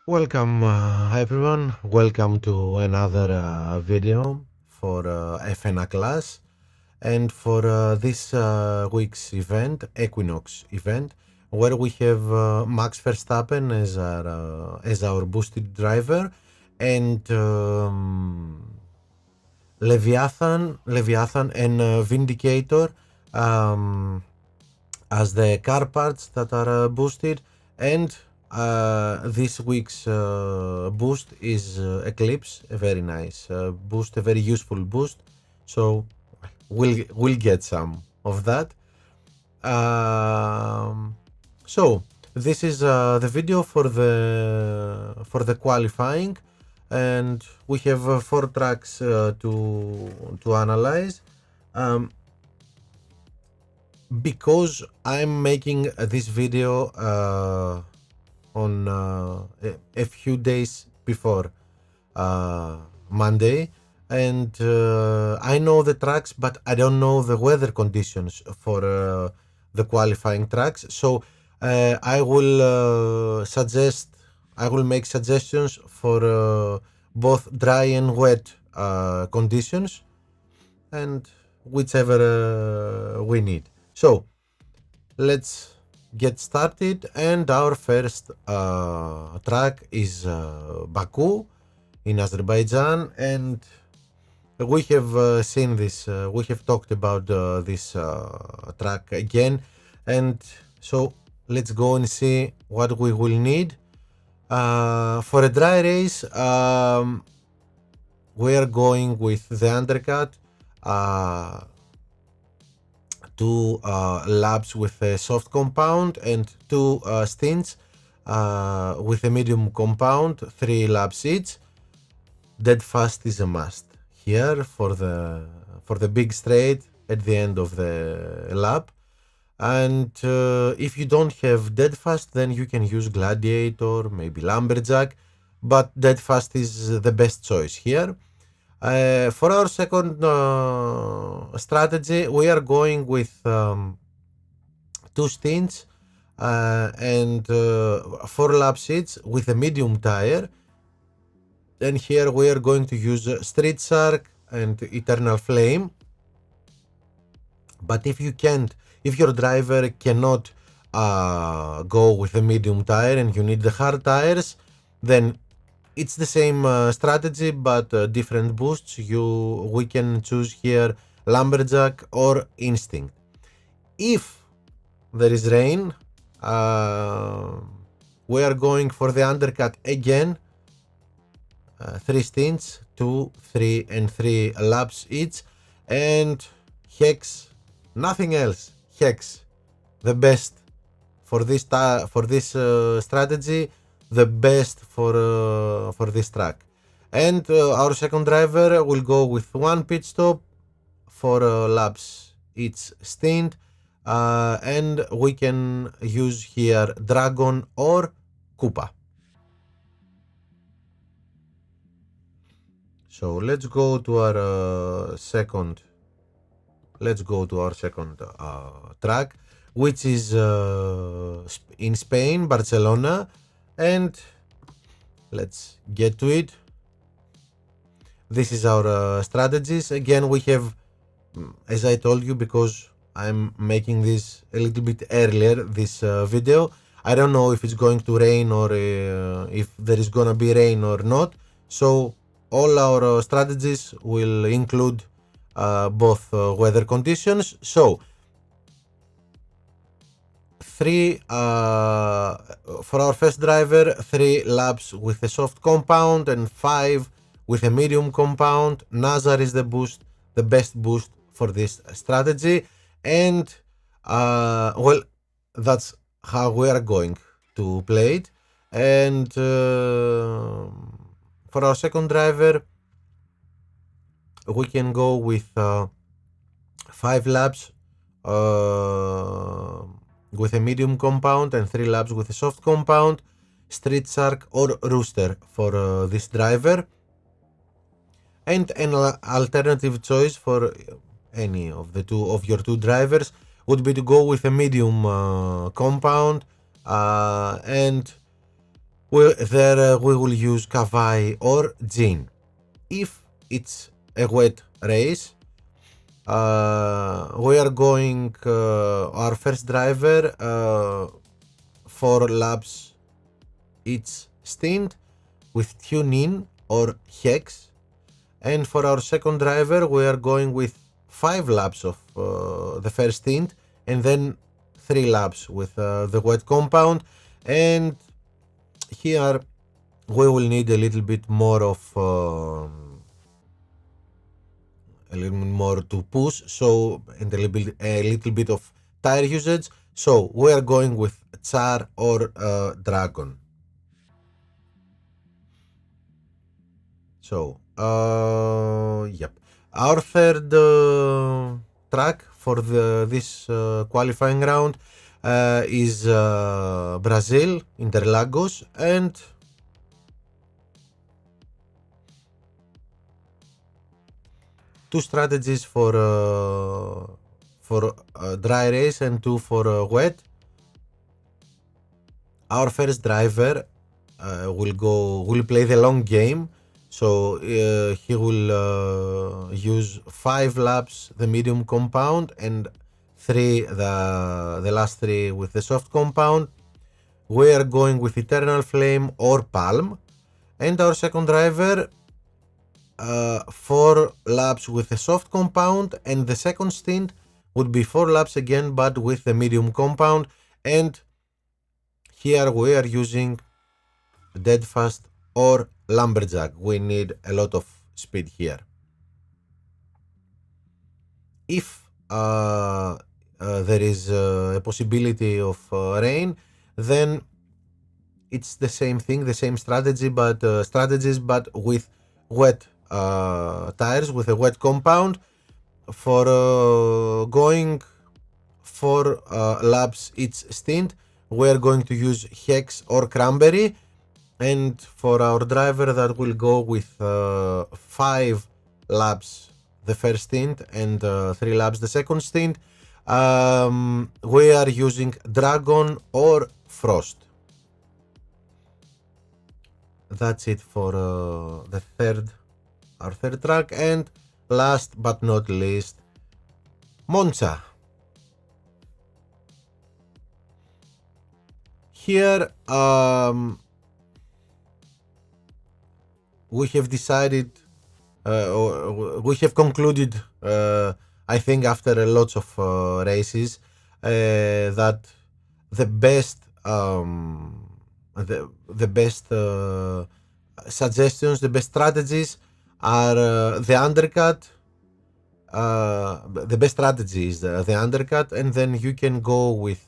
Welcome everyone, welcome to another video for FNA class and for this week's event, Equinox event, where we have Max Verstappen as our boosted driver and Leviathan and Vindicator um, as the car parts that are boosted, and this week's boost is Eclipse, a very nice boost, a very useful boost. So we'll get some of that. Um, so this is the video for the qualifying, and we have four tracks to analyze. Um, because I'm making this video on a few days before Monday, and I know the tracks, but I don't know the weather conditions for the qualifying tracks. So I will make suggestions for both dry and wet conditions, and whichever we need. So let's get started, and our first track is Baku in Azerbaijan, and we have seen this, we have talked about this track again, and so let's go and see what we will need. For a dry race, we are going with the undercut, uh, two laps with a soft compound and two stints with a medium compound, 3 laps each. Dead fast is a must here for the big straight at the end of the lap. And if you don't have dead fast, then you can use gladiator, maybe lumberjack, but dead fast is the best choice here. For our second strategy, we are going with two stints and 4 laps each with a medium tire. And here we are going to use Street Shark and Eternal Flame. But if you can't, if your driver cannot go with a medium tire and you need the hard tires, then it's the same strategy but different boosts. We can choose here Lumberjack or Instinct. If there is rain, we are going for the undercut again. 3 stints, 2, 3 and 3 laps each, and Hex, nothing else. Hex, the best for this strategy, the best for this track. And our second driver will go with 1 pit stop, 4 laps each stint, and we can use here Dragon or Koopa. So let's go to our second track, which is in Spain, Barcelona, and let's get to it. This is our strategies. Again, we have, as I told you, because I'm making this a little bit earlier, this video, I don't know if it's going to rain or if there is gonna be rain or not. So all our strategies will include both weather conditions. So 3 for our first driver, 3 laps with a soft compound and 5 with a medium compound. Nazar is the best boost for this strategy, and well, that's how we are going to play it. And for our second driver, we can go with 5 laps with a medium compound and 3 laps with a soft compound, Street Shark or Rooster for this driver. And an alternative choice for any of your two drivers would be to go with a medium compound, and we will use Kawai or Jin. If it's a wet race, we are going our first driver 4 laps each stint with tune in or hex, and for our second driver we are going with 5 laps of the first stint and then 3 laps with the wet compound, and here we will need a little bit more of a little bit more to push, so and a little bit of tire usage. So we are going with Char or Dragon. So yep, our third track for this qualifying round is Brazil, Interlagos, and two strategies for dry race and 2 for wet. Our first driver will play the long game, so he will use 5 laps the medium compound and 3 the last 3 with the soft compound. We are going with Eternal Flame or Palm, and our second driver 4 laps with a soft compound, and the second stint would be 4 laps again but with the medium compound, and here we are using Deadfast or Lumberjack. We need a lot of speed here. If there is a possibility of rain, then it's the same thing, the same strategy, but strategies, but with wet tires, with a wet compound. For going 4 laps each stint, we're going to use Hex or Cranberry, and for our driver that will go with 5 laps the first stint and 3 laps the second stint, we are using Dragon or Frost. That's it for our third track, and last but not least, Monza. Here we have decided, we have concluded, I think after lots of races, that the best the best suggestions, the best strategies are the undercut. The best strategy is the undercut, and then you can go with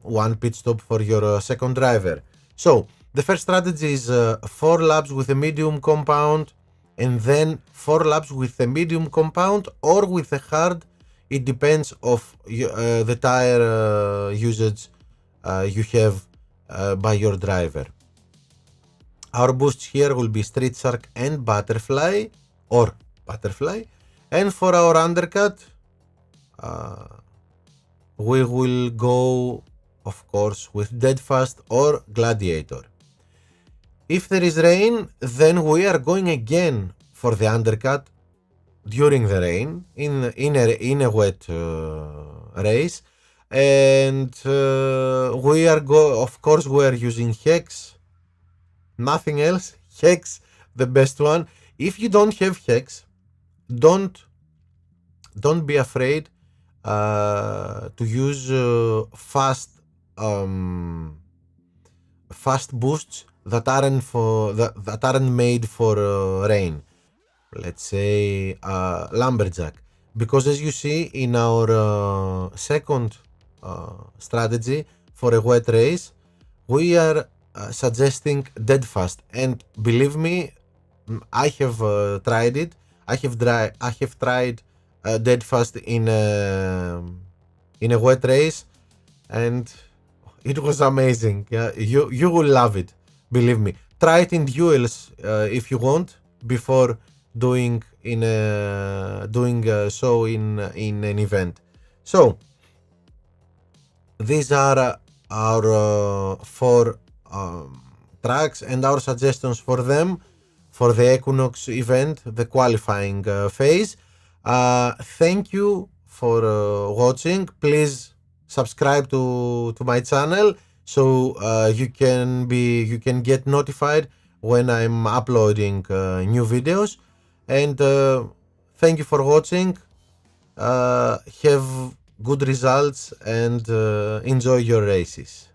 one pit stop for your second driver. So the first strategy is 4 laps with a medium compound, and then 4 laps with a medium compound or with a hard. It depends of the tire usage you have by your driver. Our boosts here will be Street Shark and Butterfly, or Butterfly, and for our undercut we will go, of course, with Deadfast or Gladiator. If there is rain, then we are going again for the undercut during the rain in a wet race, and we are of course we are using Hex, nothing else. Hex, the best one. If you don't have Hex, don't be afraid to use fast boosts that aren't made for rain. Let's say Lumberjack, because as you see in our second strategy for a wet race, we are suggesting Deadfast, and believe me, I have tried it. I have tried Deadfast in a wet race, and it was amazing. Yeah, you will love it. Believe me. Try it in duels if you want, before doing so in an event. So these are our 4 tracks and our suggestions for them for the Equinox event, the qualifying phase. Thank you for watching. Please subscribe to my channel so you can get notified when I'm uploading new videos. And thank you for watching. Have good results and enjoy your races.